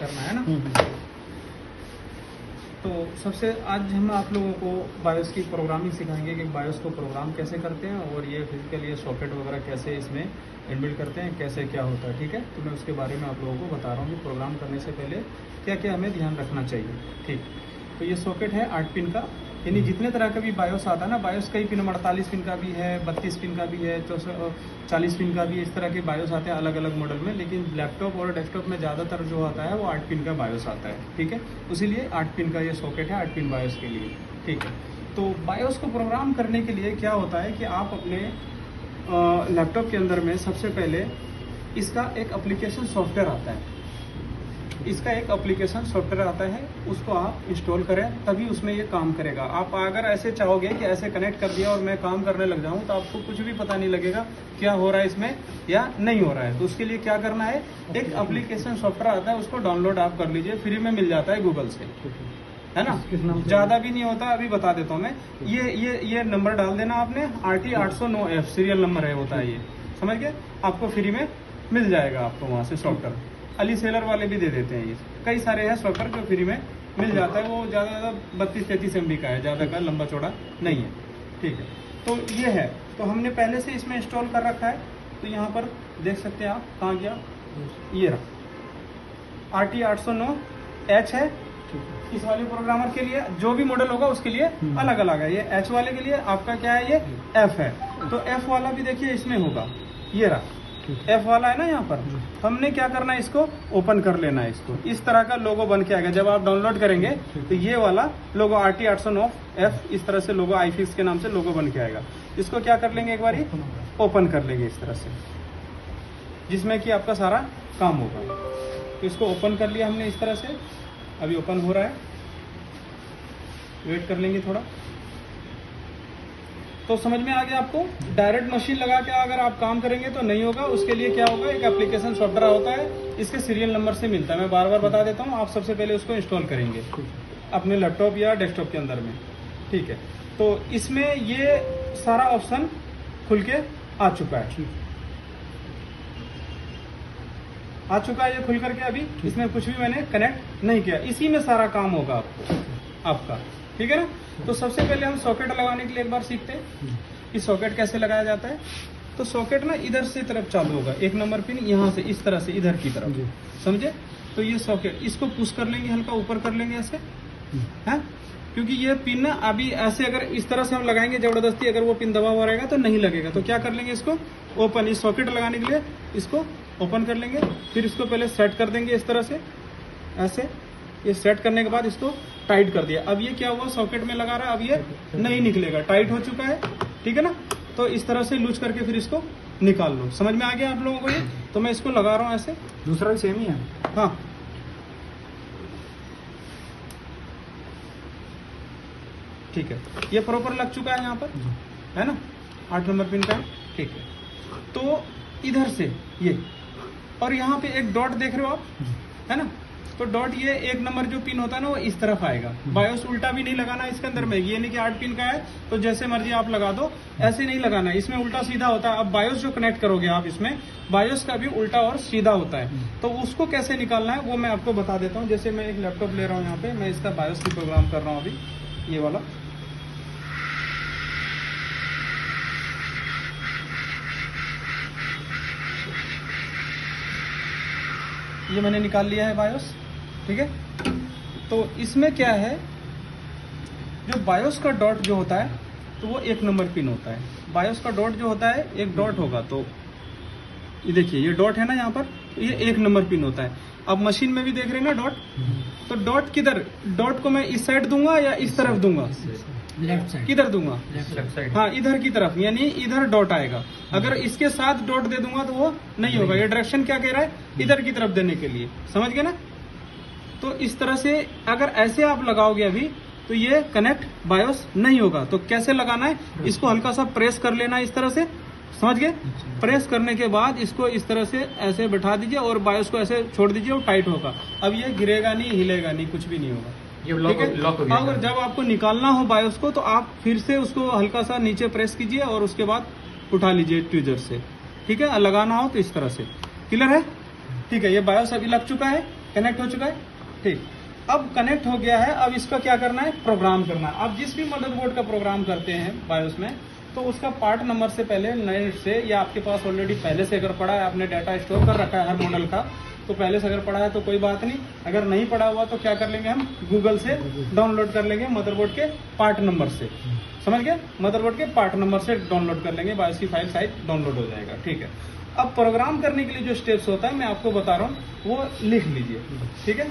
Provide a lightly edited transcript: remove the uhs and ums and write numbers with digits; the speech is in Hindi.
करना है ना। तो सबसे आज हम आप लोगों को बायोस की प्रोग्रामिंग सिखाएंगे कि बायोस को प्रोग्राम कैसे करते हैं और ये फिजिकल ये सॉकेट वगैरह कैसे इसमें इनबिल्ड करते हैं, कैसे क्या होता है। ठीक है, तो मैं उसके बारे में आप लोगों को बता रहा हूँ कि प्रोग्राम करने से पहले क्या क्या हमें ध्यान रखना चाहिए। ठीक, तो ये सॉकेट है 8 पिन का, यानी जितने तरह का भी बायोस आता है ना, बायोस कई पिन 48 पिन का भी है, 32 पिन का भी है, 40 पिन का भी है। इस तरह के बायोस आते हैं अलग अलग मॉडल में, लेकिन लैपटॉप और डेस्कटॉप में ज़्यादातर जो आता है वो 8 पिन का बायोस आता है। ठीक है, इसीलिए 8 पिन का ये सॉकेट है 8 पिन बायोस के लिए। ठीक है, तो बायोस को प्रोग्राम करने के लिए क्या होता है कि आप अपने लैपटॉप के अंदर में सबसे पहले इसका एक एप्लीकेशन सॉफ्टवेयर आता है, इसका एक एप्लीकेशन सॉफ्टवेयर आता है, उसको आप इंस्टॉल करें तभी उसमें ये काम करेगा। आप अगर ऐसे चाहोगे कि ऐसे कनेक्ट कर दिया और मैं काम करने लग जाऊं तो आपको कुछ भी पता नहीं लगेगा क्या हो रहा है इसमें या नहीं हो रहा है। तो उसके लिए क्या करना है, एक एप्लीकेशन सॉफ्टवेयर आता है, उसको डाउनलोड आप कर लीजिए, फ्री में मिल जाता है गूगल से, है ना। ज़्यादा भी नहीं होता, अभी बता देता हूँ मैं। ये नंबर डाल देना आपने, RT 809F सीरियल नंबर है, होता है ये, समझ गए। आपको फ्री में मिल जाएगा, आपको वहाँ से सॉफ्टवेयर। अली सेलर वाले भी दे देते हैं, ये कई सारे हैं सॉफ्टवेयर जो फ्री में मिल जाता है। वो ज़्यादा 32-33 MB का है, ज़्यादा का लंबा चौड़ा नहीं है। ठीक है, तो ये है, तो हमने पहले से इसमें इंस्टॉल कर रखा है। तो यहाँ पर देख सकते हैं आप, कहाँ गया, ये रहा RT 809H है। इस वाले प्रोग्रामर के लिए जो भी मॉडल होगा उसके लिए अलग अलग है। ये H वाले के लिए आपका क्या है, ये F है। तो F वाला भी देखिए इसमें होगा, ये रहा F वाला है ना यहाँ पर। हमने क्या करना है, इसको ओपन कर लेना है। इसको इस तरह का लोगो बन के आएगा जब आप डाउनलोड करेंगे, तो ये वाला लोगो RT 809F इस तरह से लोगो iFix के नाम से लोगो बन के आएगा। इसको क्या कर लेंगे, एक बार ओपन कर लेंगे इस तरह से, जिसमें कि आपका सारा काम होगा। तो इसको ओपन कर लिया हमने इस तरह से, अभी ओपन हो रहा है, वेट कर लेंगे थोड़ा। तो समझ में आ गया आपको। डायरेक्ट मशीन लगा के अगर आप काम करेंगे तो नहीं होगा, उसके लिए क्या होगा, एक एप्लीकेशन सॉफ्टवेयर होता है, इसके सीरियल नंबर से मिलता है। मैं बार बार बता देता हूँ, आप सबसे पहले उसको इंस्टॉल करेंगे अपने लैपटॉप या डेस्कटॉप के अंदर में। ठीक है, तो इसमें ये सारा ऑप्शन खुल के आ चुका है, ये खुल करके। अभी इसमें कुछ भी मैंने कनेक्ट नहीं किया, इसी में सारा काम होगा आपका। ठीक है ना। तो सबसे पहले हम सॉकेट लगाने के लिए एक बार सीखते हैं कि सॉकेट कैसे लगाया जाता है। तो सॉकेट ना इधर से तरफ चालू होगा, 1 नंबर पिन यहाँ से इस तरह से इधर की तरफ, समझे। तो ये सॉकेट, इसको पुश कर लेंगे, हल्का ऊपर कर लेंगे ऐसे, है, क्योंकि ये पिन ना अभी ऐसे अगर इस तरह से हम लगाएंगे जबरदस्ती, अगर वो पिन दबा हुआ रहेगा तो नहीं लगेगा। तो क्या कर लेंगे, इसको ओपन, इस सॉकेट लगाने के लिए इसको ओपन कर लेंगे। फिर इसको पहले सेट कर देंगे इस तरह से, ऐसे। ये सेट करने के बाद इसको टाइट कर दिया। अब ये क्या हुआ, सॉकेट में लगा रहा है, अब ये नहीं निकलेगा, टाइट हो चुका है। ठीक है ना। तो इस तरह से लूज करके फिर इसको निकाल लो। समझ में आ गया आप लोगों को ये। तो मैं इसको लगा रहा हूँ ऐसे, दूसरा भी सेम ही है। हाँ, ठीक है, ये प्रॉपर लग चुका है यहाँ पर, है ना, 8 नंबर पिन का है। ठीक है, तो इधर से ये, और यहाँ पे एक डॉट देख रहे हो आप, है ना। तो डॉट, ये 1 नंबर जो पिन होता है ना, वो इस तरफ आएगा। बायोस उल्टा भी नहीं लगाना इसके अंदर में, ये नहीं कि 8 पिन का है तो जैसे मर्जी आप लगा दो, ऐसे नहीं लगाना है। इसमें उल्टा सीधा होता है। अब बायोस जो कनेक्ट करोगे आप इसमें, बायोस का भी उल्टा और सीधा होता है। तो उसको कैसे निकालना है वो मैं आपको बता देता हूँ। जैसे मैं एक लैपटॉप ले रहा हूँ, यहाँ पे मैं इसका बायोस की प्रोग्राम कर रहा हूँ अभी, ये वाला। ये मैंने निकाल लिया है बायोस। ठीक है, तो इसमें क्या है, जो बायोस का डॉट जो होता है तो वो 1 नंबर पिन होता है। बायोस का डॉट जो होता है, एक डॉट होगा, तो ये देखिए ये डॉट है ना यहाँ पर, ये 1 नंबर पिन होता है। अब मशीन में भी देख रहे हैं ना डॉट, तो डॉट किधर, डॉट को मैं इस साइड दूंगा या इस तरफ दूंगा, लेफ्ट साइड, किधर दूंगा, लेफ्ट साइड, हाँ इधर की तरफ, यानी इधर डॉट आएगा। अगर इसके साथ डॉट दे दूंगा तो वो नहीं होगा। ये डायरेक्शन क्या कह रहा है, इधर की तरफ देने के लिए, समझ गए ना। तो इस तरह से अगर ऐसे आप लगाओगे अभी, तो ये कनेक्ट बायोस नहीं होगा। तो कैसे लगाना है, इसको हल्का सा प्रेस कर लेना है इस तरह से, समझ गए। प्रेस करने के बाद इसको इस तरह से ऐसे बैठा दीजिए और बायोस को ऐसे छोड़ दीजिए, वो टाइट होगा। अब ये गिरेगा नहीं, हिलेगा नहीं, कुछ भी नहीं होगा। ये लॉक हो गया। अगर जब आपको निकालना हो बायोस को, तो आप फिर से उसको हल्का सा नीचे प्रेस कीजिए और उसके बाद उठा लीजिए ट्विजर से। ठीक है, लगाना हो तो इस तरह से। क्लियर है। ठीक है, ये बायोस अभी लग चुका है। कनेक्ट हो चुका है, ठीक। अब कनेक्ट हो गया है, अब इसका क्या करना है, प्रोग्राम करना है। अब जिस भी मदरबोर्ड का प्रोग्राम करते हैं बायोस में, तो उसका पार्ट नंबर से पहले नए से, या आपके पास ऑलरेडी पहले से अगर पड़ा है, आपने डाटा स्टोर कर रखा है हर मॉडल का, तो पहले से अगर पड़ा है तो कोई बात नहीं। अगर नहीं पड़ा हुआ तो क्या कर लेंगे, हम गूगल से डाउनलोड कर लेंगे मदरबोर्ड के पार्ट नंबर से, समझ गए, मदरबोर्ड के पार्ट नंबर से डाउनलोड कर लेंगे, बायोस की फाइल साइज डाउनलोड हो जाएगा, ठीक है। अब प्रोग्राम करने के लिए जो स्टेप्स होता है मैं आपको बता रहा हूँ, वो लिख लीजिए, ठीक है।